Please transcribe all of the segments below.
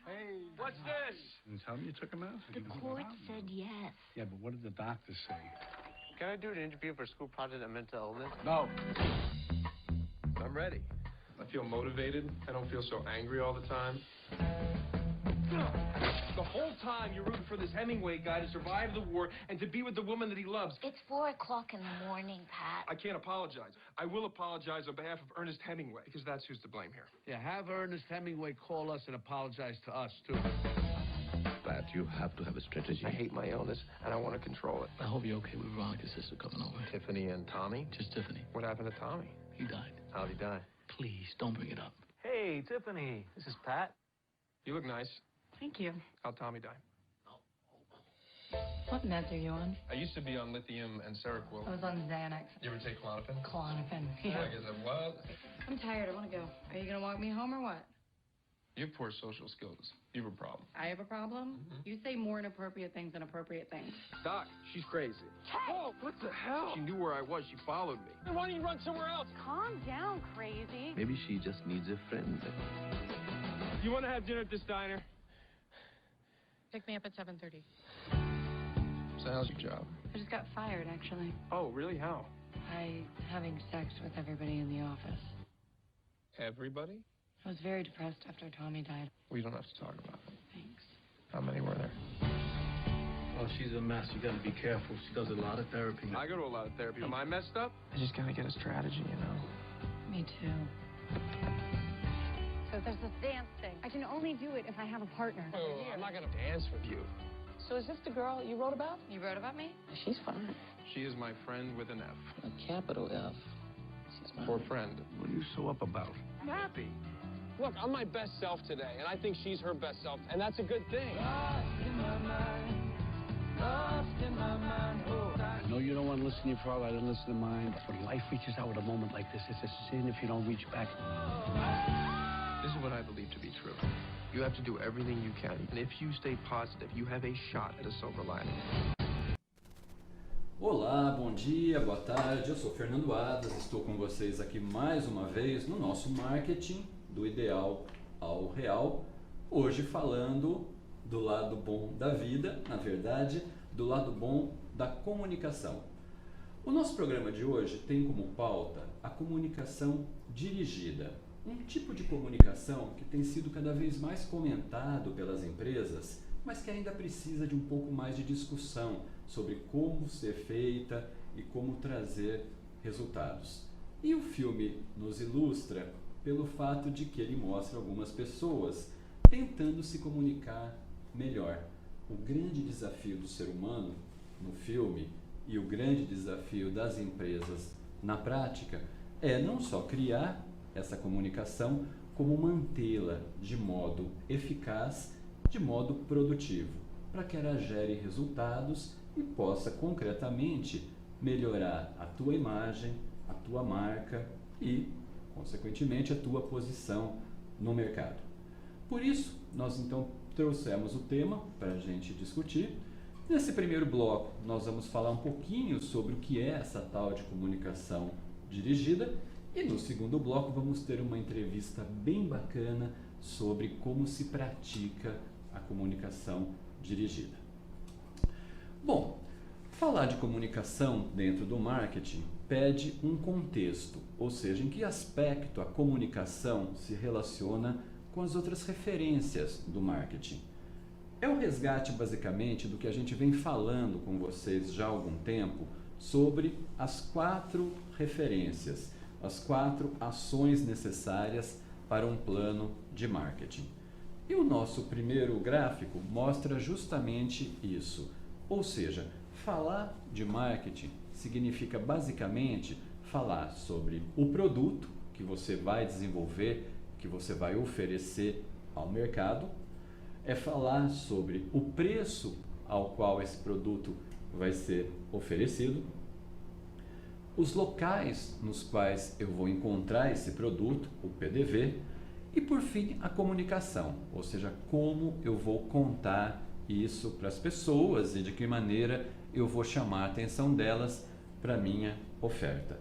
Hey, what's this? Didn't tell me you took him out? The court said yes. Yeah, but what did the doctor say? Can I do an interview for a school project on mental illness? No. I'm ready. I feel motivated. I don't feel so angry all the time. The whole time you're rooting for this Hemingway guy to survive the war and to be with the woman that he loves. It's 4 o'clock in the morning, Pat. I can't apologize. I will apologize on behalf of Ernest Hemingway, because that's who's to blame here. Yeah, have Ernest Hemingway call us and apologize to us, too. Pat, you have to have a strategy. I hate my illness, and I want to control it. I hope you're okay with Veronica's sister coming over. Tiffany and Tommy? Just Tiffany. What happened to Tommy? He died. How'd he die? Please, don't bring it up. Hey, Tiffany. This is Pat. You look nice. Thank you. How'd Tommy die? What meds are you on? I used to be on lithium and Seroquel. I was on Xanax. You ever take Klonopin? Klonopin. Yeah. Like, is it what? I'm tired. I want to go. Are you going to walk me home or what? You have poor social skills. You have a problem. I have a problem? You say more inappropriate things than appropriate things. Doc, she's crazy. Oh, what the hell? She knew where I was. She followed me. Why don't you run somewhere else? Calm down, crazy. Maybe she just needs a friend. You want to have dinner at this diner? Pick me up at 7:30. So how's your job? I just got fired, actually. Oh, really? How? Having sex with everybody in the office. Everybody? I was very depressed after Tommy died. We don't have to talk about it. Thanks. How many were there? Oh, she's a mess. You gotta be careful. She does a lot of therapy. I go to a lot of therapy. Am I messed up? I just gotta get a strategy, you know? Me too. So there's this dance thing. I can only do it if I have a partner. Oh, I'm not gonna dance with you. So is this the girl you wrote about? You wrote about me? She's fine. She is my friend with an F. A capital F. She's my For friend. What are you so up about? I'm happy. Look, I'm my best self today, and I think she's her best self, and that's a good thing. I know you don't want to listen to your problem. I didn't listen to mine. But when life reaches out at a moment like this, it's a sin if you don't reach back. This is what I believe to be true. You have to do everything you can, and if you stay positive, you have a shot at a silver lining. Olá, bom dia, boa tarde, eu sou Fernando Adas, estou com vocês aqui mais uma vez no nosso marketing do ideal ao real, hoje falando do lado bom da vida, na verdade, do lado bom da comunicação. O nosso programa de hoje tem como pauta a comunicação dirigida, um tipo de comunicação que tem sido cada vez mais comentado pelas empresas, mas que ainda precisa de um pouco mais de discussão sobre como ser feita e como trazer resultados. E o filme nos ilustra pelo fato de que ele mostra algumas pessoas tentando se comunicar melhor. O grande desafio do ser humano no filme e o grande desafio das empresas na prática é não só criar essa comunicação, como mantê-la de modo eficaz, de modo produtivo, para que ela gere resultados e possa concretamente melhorar a tua imagem, a tua marca e, consequentemente, a tua posição no mercado. Por isso, nós então trouxemos o tema para a gente discutir. Nesse primeiro bloco, nós vamos falar um pouquinho sobre o que é essa tal de comunicação dirigida e no segundo bloco vamos ter uma entrevista bem bacana sobre como se pratica a comunicação dirigida. Bom, falar de comunicação dentro do marketing pede um contexto, ou seja, em que aspecto a comunicação se relaciona com as outras referências do marketing. É o resgate, basicamente, do que a gente vem falando com vocês já há algum tempo sobre as 4 referências, as 4 ações necessárias para um plano de marketing. E o nosso primeiro gráfico mostra justamente isso, ou seja, falar de marketing significa basicamente falar sobre o produto que você vai desenvolver, que você vai oferecer ao mercado, é falar sobre o preço ao qual esse produto vai ser oferecido, os locais nos quais eu vou encontrar esse produto, o PDV, e por fim a comunicação, ou seja, como eu vou contar isso para as pessoas e de que maneira eu vou chamar a atenção delas para a minha oferta.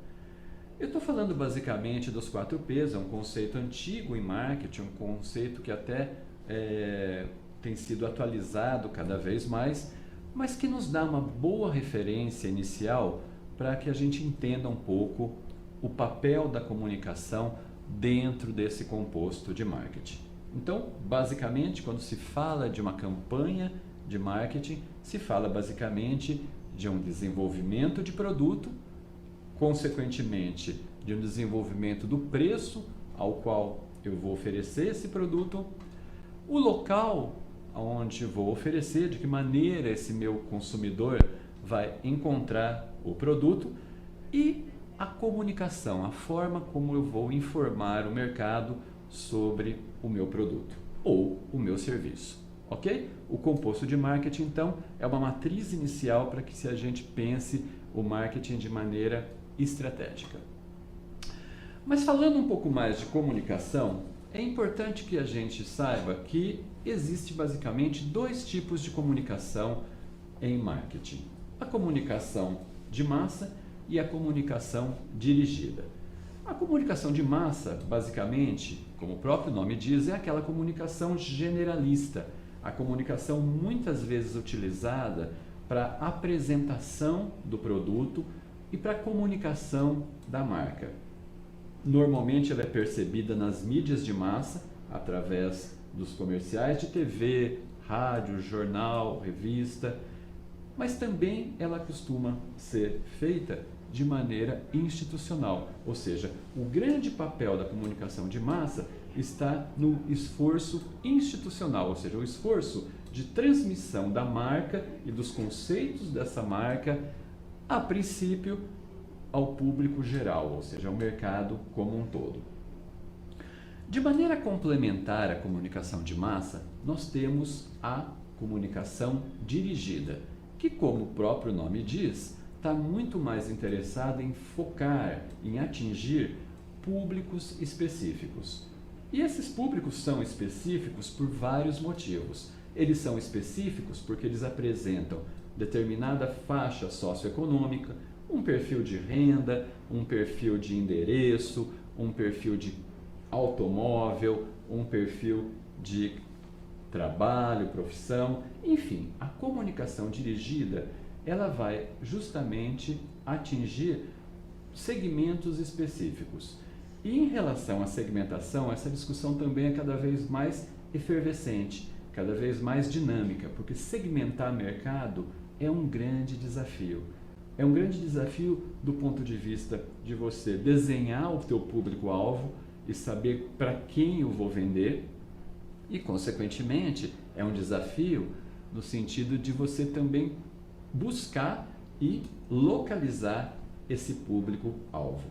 Eu estou falando basicamente dos 4 P's, é um conceito antigo em marketing, um conceito que até tem sido atualizado cada vez mais, mas que nos dá uma boa referência inicial para que a gente entenda um pouco o papel da comunicação dentro desse composto de marketing. Então, basicamente, quando se fala de uma campanha de marketing, se fala basicamente de um desenvolvimento de produto, consequentemente de um desenvolvimento do preço ao qual eu vou oferecer esse produto, o local onde vou oferecer, de que maneira esse meu consumidor vai encontrar o produto e a comunicação, a forma como eu vou informar o mercado sobre o meu produto ou o meu serviço, ok? O composto de marketing, então, é uma matriz inicial para que a gente pense o marketing de maneira estratégica. Mas falando um pouco mais de comunicação, é importante que a gente saiba que existe basicamente 2 tipos de comunicação em marketing. A comunicação de massa e a comunicação dirigida. A comunicação de massa, basicamente, como o próprio nome diz, é aquela comunicação generalista, a comunicação muitas vezes utilizada para apresentação do produto e para comunicação da marca. Normalmente ela é percebida nas mídias de massa, através dos comerciais de TV, rádio, jornal, revista, mas também ela costuma ser feita de maneira institucional, ou seja, o grande papel da comunicação de massa está no esforço institucional, ou seja, o esforço de transmissão da marca e dos conceitos dessa marca, a princípio, ao público geral, ou seja, ao mercado como um todo. De maneira complementar à comunicação de massa, nós temos a comunicação dirigida, que, como o próprio nome diz, está muito mais interessada em focar, em atingir públicos específicos. E esses públicos são específicos por vários motivos. Eles são específicos porque eles apresentam determinada faixa socioeconômica, um perfil de renda, um perfil de endereço, um perfil de automóvel, um perfil de trabalho, profissão, enfim, a comunicação dirigida, ela vai justamente atingir segmentos específicos. E em relação à segmentação, essa discussão também é cada vez mais efervescente, cada vez mais dinâmica, porque segmentar mercado é um grande desafio. É um grande desafio do ponto de vista de você desenhar o teu público-alvo e saber para quem eu vou vender e, consequentemente, é um desafio no sentido de você também buscar e localizar esse público-alvo.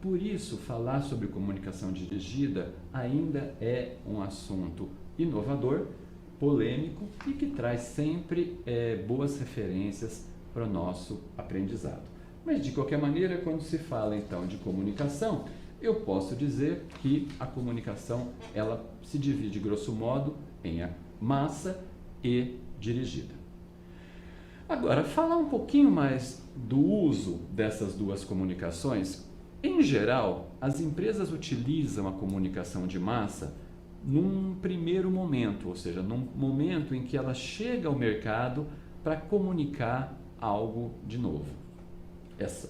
Por isso, falar sobre comunicação dirigida ainda é um assunto inovador, polêmico e que traz sempre boas referências para o nosso aprendizado. Mas, de qualquer maneira, quando se fala então de comunicação, eu posso dizer que a comunicação ela se divide, grosso modo, em massa e dirigida. Agora, falar um pouquinho mais do uso dessas 2 comunicações. Em geral, as empresas utilizam a comunicação de massa num primeiro momento, ou seja, num momento em que ela chega ao mercado para comunicar algo de novo.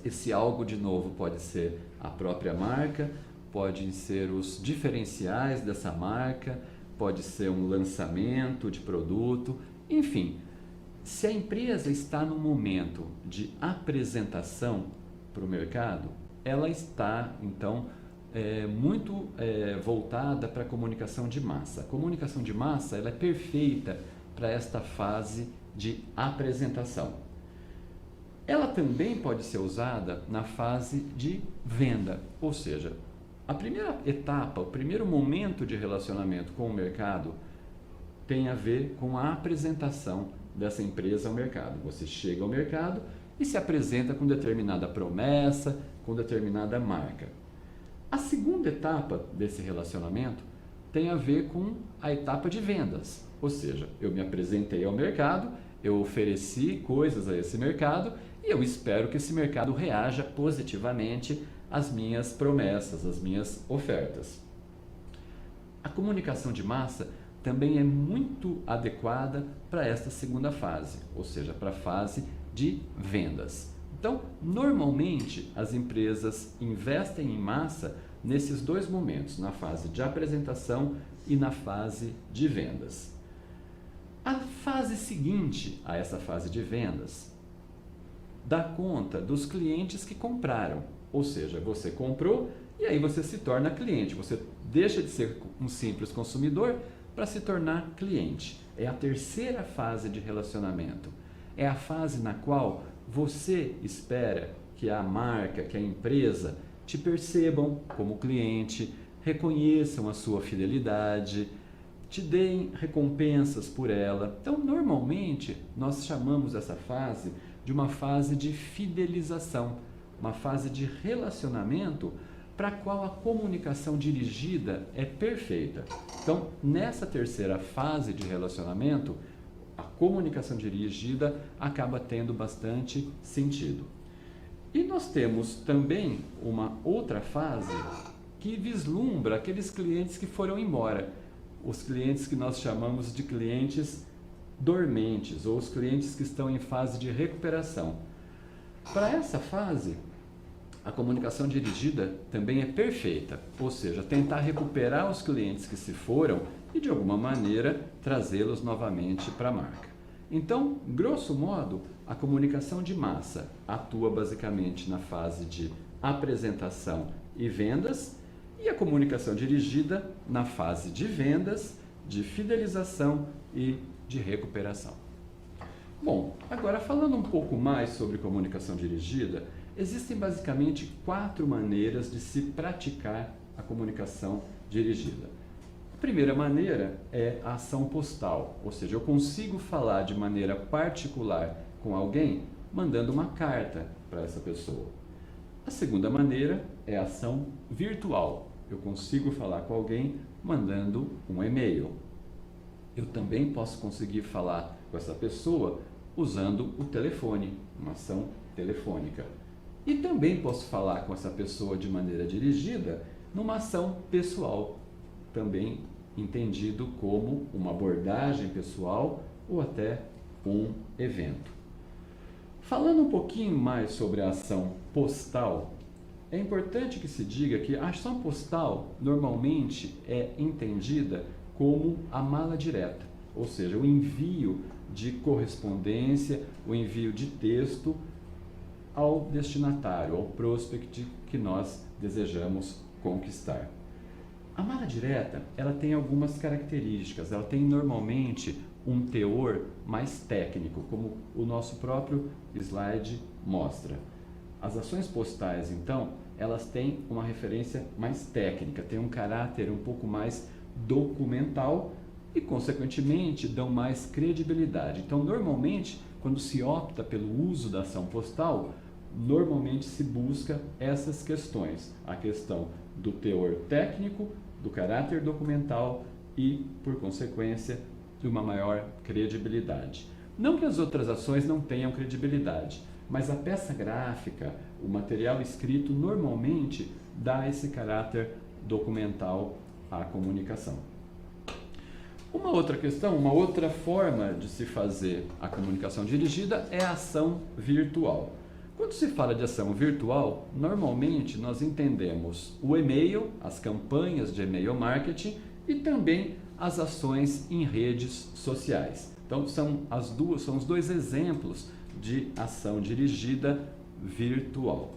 Esse algo de novo pode ser a própria marca, podem ser os diferenciais dessa marca, pode ser um lançamento de produto, enfim. Se a empresa está no momento de apresentação para o mercado, ela está, então, muito voltada para a comunicação de massa. A comunicação de massa ela é perfeita para esta fase de apresentação. Ela também pode ser usada na fase de venda, ou seja, a primeira etapa, o primeiro momento de relacionamento com o mercado tem a ver com a apresentação dessa empresa ao mercado. Você chega ao mercado e se apresenta com determinada promessa, com determinada marca. A segunda etapa desse relacionamento tem a ver com a etapa de vendas, ou seja, eu me apresentei ao mercado, eu ofereci coisas a esse mercado e eu espero que esse mercado reaja positivamente às minhas promessas, às minhas ofertas. A comunicação de massa também é muito adequada para esta segunda fase, ou seja, para a fase de vendas. Então, normalmente, as empresas investem em massa nesses dois momentos, na fase de apresentação e na fase de vendas. A fase seguinte a essa fase de vendas dá conta dos clientes que compraram, ou seja, você comprou e aí você se torna cliente, você deixa de ser um simples consumidor para se tornar cliente. É a terceira fase de relacionamento. É a fase na qual você espera que a marca, que a empresa te percebam como cliente, reconheçam a sua fidelidade, te deem recompensas por ela. Então, normalmente, nós chamamos essa fase de uma fase de fidelização, uma fase de relacionamento para a qual a comunicação dirigida é perfeita. Então, nessa terceira fase de relacionamento, a comunicação dirigida acaba tendo bastante sentido. E nós temos também uma outra fase que vislumbra aqueles clientes que foram embora, os clientes que nós chamamos de clientes dormentes, ou os clientes que estão em fase de recuperação. Para essa fase, a comunicação dirigida também é perfeita, ou seja, tentar recuperar os clientes que se foram e, de alguma maneira, trazê-los novamente para a marca. Então, grosso modo, a comunicação de massa atua basicamente na fase de apresentação e vendas, e a comunicação dirigida na fase de vendas, de fidelização e de recuperação. Bom, agora falando um pouco mais sobre comunicação dirigida, existem basicamente 4 maneiras de se praticar a comunicação dirigida. A primeira maneira é a ação postal, ou seja, eu consigo falar de maneira particular com alguém mandando uma carta para essa pessoa. A segunda maneira é a ação virtual. Eu consigo falar com alguém mandando um e-mail. Eu também posso conseguir falar com essa pessoa usando o telefone, uma ação telefônica. E também posso falar com essa pessoa de maneira dirigida numa ação pessoal, também entendido como uma abordagem pessoal ou até um evento. Falando um pouquinho mais sobre a ação postal, é importante que se diga que a ação postal normalmente é entendida como a mala direta, ou seja, o envio de correspondência, o envio de texto ao destinatário, ao prospect que nós desejamos conquistar. A mala direta, ela tem algumas características, ela tem normalmente um teor mais técnico, como o nosso próprio slide mostra. As ações postais, então, elas têm uma referência mais técnica, têm um caráter um pouco mais documental e, consequentemente, dão mais credibilidade. Então, normalmente, quando se opta pelo uso da ação postal, normalmente se busca essas questões, a questão do teor técnico, do caráter documental e, por consequência, de uma maior credibilidade. Não que as outras ações não tenham credibilidade, mas a peça gráfica, o material escrito, normalmente dá esse caráter documental à comunicação. Uma outra questão, uma outra forma de se fazer a comunicação dirigida é a ação virtual. Quando se fala de ação virtual, normalmente nós entendemos o e-mail, as campanhas de e-mail marketing e também as ações em redes sociais. Então são os dois exemplos de ação dirigida virtual.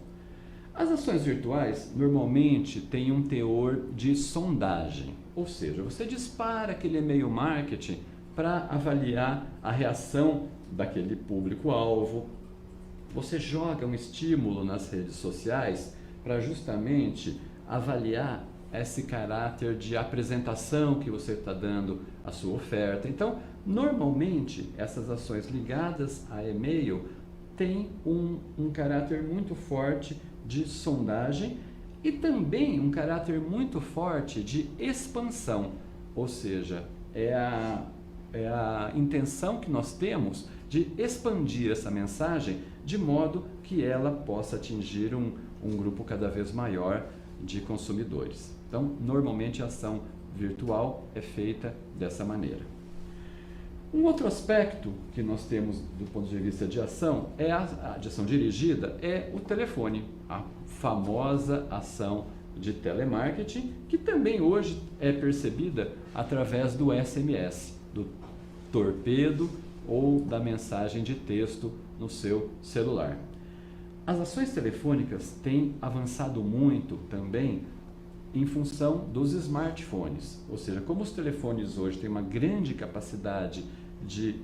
As ações virtuais normalmente têm um teor de sondagem, ou seja, você dispara aquele e-mail marketing para avaliar a reação daquele público-alvo. Você joga um estímulo nas redes sociais para justamente avaliar esse caráter de apresentação que você está dando à sua oferta. Então, normalmente, essas ações ligadas a e-mail têm um caráter muito forte de sondagem e também um caráter muito forte de expansão, ou seja, é a intenção que nós temos de expandir essa mensagem de modo que ela possa atingir um grupo cada vez maior de consumidores. Então, normalmente a ação virtual é feita dessa maneira. Um outro aspecto que nós temos do ponto de vista de ação é a de ação dirigida, é o telefone, a famosa ação de telemarketing, que também hoje é percebida através do SMS, do torpedo ou da mensagem de texto no seu celular. As ações telefônicas têm avançado muito também em função dos smartphones, ou seja, como os telefones hoje têm uma grande capacidade de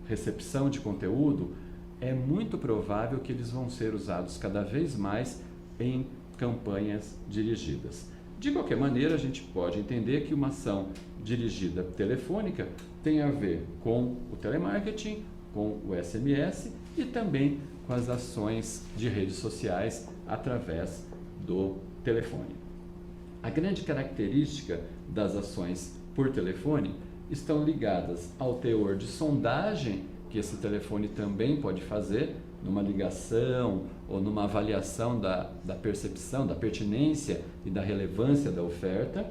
recepção de conteúdo, é muito provável que eles vão ser usados cada vez mais em campanhas dirigidas. De qualquer maneira, a gente pode entender que uma ação dirigida telefônica tem a ver com o telemarketing, com o SMS e também com as ações de redes sociais através do telefone. A grande característica das ações por telefone estão ligadas ao teor de sondagem que esse telefone também pode fazer numa ligação ou numa avaliação da percepção, da pertinência e da relevância da oferta.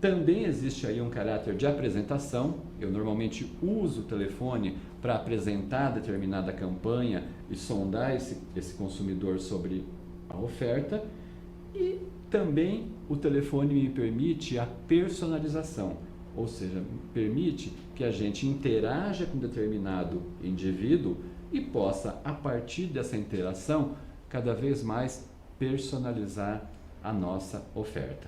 Também existe aí um caráter de apresentação. Eu normalmente uso o telefone para apresentar determinada campanha e sondar esse consumidor sobre a oferta. E também o telefone me permite a personalização, ou seja, permite que a gente interaja com determinado indivíduo e possa, a partir dessa interação, cada vez mais personalizar a nossa oferta.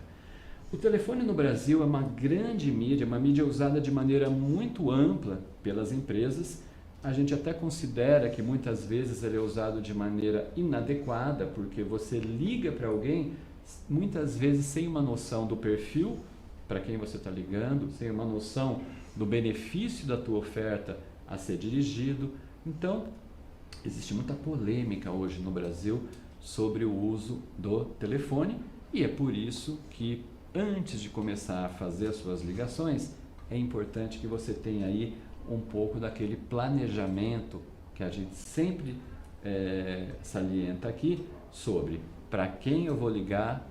O telefone no Brasil é uma grande mídia, uma mídia usada de maneira muito ampla pelas empresas. A gente até considera que muitas vezes ele é usado de maneira inadequada, porque você liga para alguém, muitas vezes sem uma noção do perfil para quem você está ligando, sem uma noção do benefício da tua oferta a ser dirigido. Então, existe muita polêmica hoje no Brasil sobre o uso do telefone e é por isso que antes de começar a fazer as suas ligações, é importante que você tenha aí um pouco daquele planejamento que a gente sempre salienta aqui sobre para quem eu vou ligar,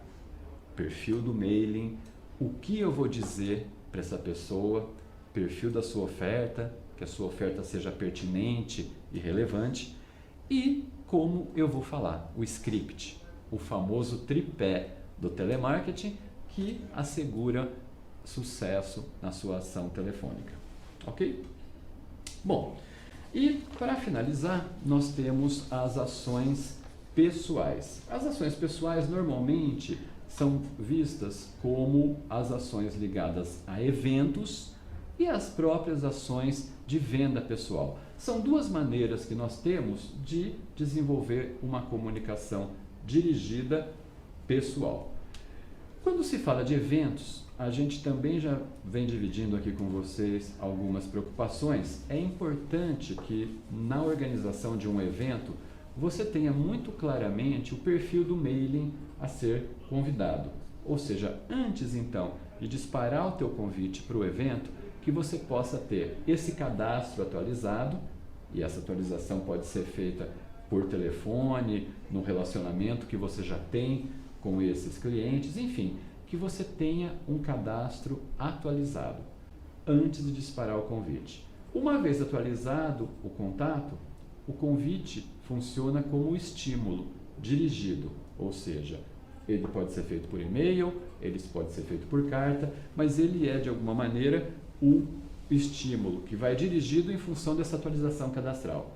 perfil do mailing, o que eu vou dizer para essa pessoa, perfil da sua oferta, que a sua oferta seja pertinente e relevante, e como eu vou falar, o script, o famoso tripé do telemarketing que assegura sucesso na sua ação telefônica. Ok? Bom, e para finalizar, nós temos as ações pessoais. As ações pessoais normalmente são vistas como as ações ligadas a eventos e as próprias ações de venda pessoal. São duas maneiras que nós temos de desenvolver uma comunicação dirigida pessoal. Quando se fala de eventos, a gente também já vem dividindo aqui com vocês algumas preocupações. É importante que na organização de um evento você tenha muito claramente o perfil do mailing a ser convidado. Ou seja, antes então de disparar o teu convite para o evento, que você possa ter esse cadastro atualizado, e essa atualização pode ser feita por telefone, no relacionamento que você já tem com esses clientes, enfim, que você tenha um cadastro atualizado antes de disparar o convite. Uma vez atualizado o contato, o convite funciona como estímulo dirigido, ou seja, ele pode ser feito por e-mail, ele pode ser feito por carta, mas ele é de alguma maneira o estímulo que vai dirigido em função dessa atualização cadastral.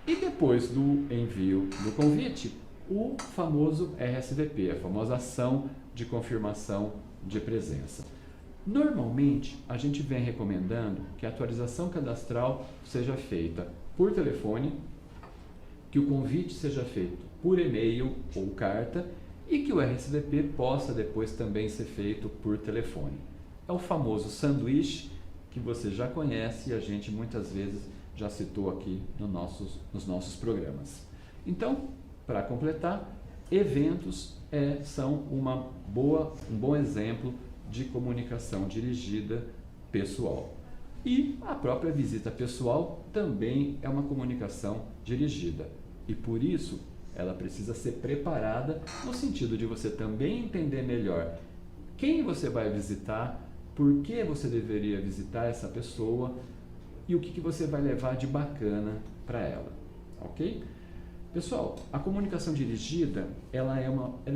E depois do envio do convite, o famoso RSVP, a famosa ação de confirmação de presença. Normalmente, a gente vem recomendando que a atualização cadastral seja feita por telefone, que o convite seja feito por e-mail ou carta e que o RSVP possa depois também ser feito por telefone. É o famoso sanduíche que você já conhece e a gente muitas vezes já citou aqui nos nossos programas. Então, para completar, eventos são um bom exemplo de comunicação dirigida pessoal. E a própria visita pessoal também é uma comunicação dirigida. E por isso, ela precisa ser preparada no sentido de você também entender melhor quem você vai visitar, por que você deveria visitar essa pessoa e o que você vai levar de bacana para ela, ok? Pessoal, a comunicação dirigida, ela é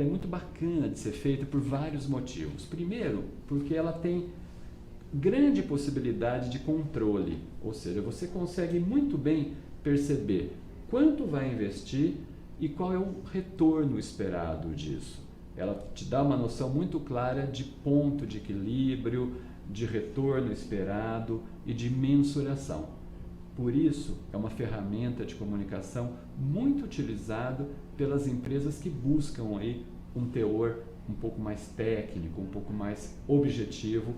muito bacana de ser feita por vários motivos. Primeiro, porque ela tem grande possibilidade de controle, ou seja, você consegue muito bem perceber quanto vai investir e qual é o retorno esperado disso. Ela te dá uma noção muito clara de ponto de equilíbrio, de retorno esperado e de mensuração. Por isso, é uma ferramenta de comunicação muito utilizada pelas empresas que buscam aí um teor um pouco mais técnico, um pouco mais objetivo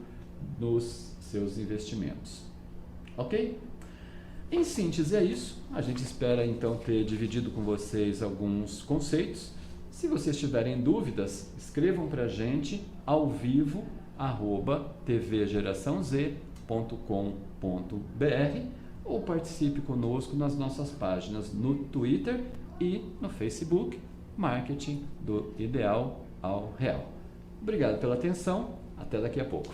nos seus investimentos. Ok? Em síntese é isso. A gente espera então ter dividido com vocês alguns conceitos. Se vocês tiverem dúvidas, escrevam para a gente ao vivo @tvgeraçãoz.com.br ou participe conosco nas nossas páginas no Twitter e no Facebook, Marketing do Ideal ao Real. Obrigado pela atenção, até daqui a pouco.